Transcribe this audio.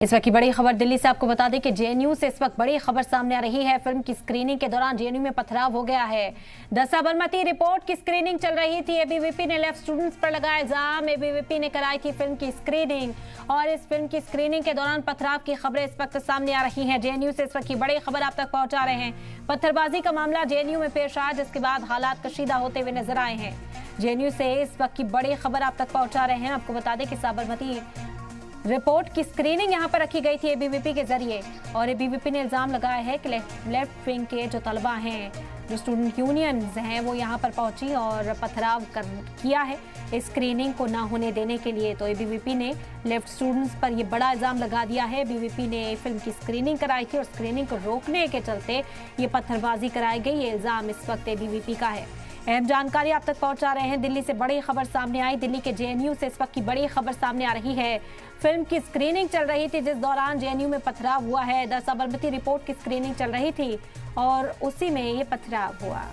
इस वक्त की बड़ी खबर दिल्ली से आपको बता दें कि जेएनयू से इस वक्त बड़ी खबर सामने आ रही है। फिल्म की स्क्रीनिंग के दौरान जेएनयू में पथराव हो गया है। द साबरमती रिपोर्ट की स्क्रीनिंग चल रही थी। एबीवीपी ने लेफ्ट स्टूडेंट्स पर लगाया इल्जाम। एबीवीपी ने कराई थी फिल्म की स्क्रीनिंग और इस फिल्म की स्क्रीनिंग के दौरान पथराव की खबरें इस वक्त सामने आ रही है। जेएनयू से इस वक्त की बड़ी खबर आप तक पहुंचा रहे हैं। पत्थरबाजी का मामला जेएनयू में पेश आया, जिसके बाद हालात कशीदा होते हुए नजर आए हैं। जेएनयू से इस वक्त की बड़ी खबर आप तक पहुंचा रहे हैं। आपको बता दें कि साबरमती रिपोर्ट की स्क्रीनिंग यहां पर रखी गई थी एबीवीपी के जरिए और एबीवीपी ने इल्जाम लगाया है कि लेफ्ट विंग के जो तलबा हैं, जो स्टूडेंट यूनियंस हैं, वो यहां पर पहुंची और पथराव किया है इस स्क्रीनिंग को ना होने देने के लिए। तो एबीवीपी ने लेफ्ट स्टूडेंट्स पर ये बड़ा इल्जाम लगा दिया है। एबीवीपी ने फिल्म की स्क्रीनिंग कराई थी और स्क्रीनिंग को रोकने के चलते ये पत्थरबाजी कराई गई। ये इल्जाम इस वक्त एबीवीपी का है। अहम जानकारी आप तक पहुंचा रहे हैं। दिल्ली से बड़ी खबर सामने आई। दिल्ली के जेएनयू से इस वक्त की बड़ी खबर सामने आ रही है। फिल्म की स्क्रीनिंग चल रही थी, जिस दौरान जेएनयू में पथराव हुआ है। द साबरमती रिपोर्ट की स्क्रीनिंग चल रही थी और उसी में ये पथराव हुआ।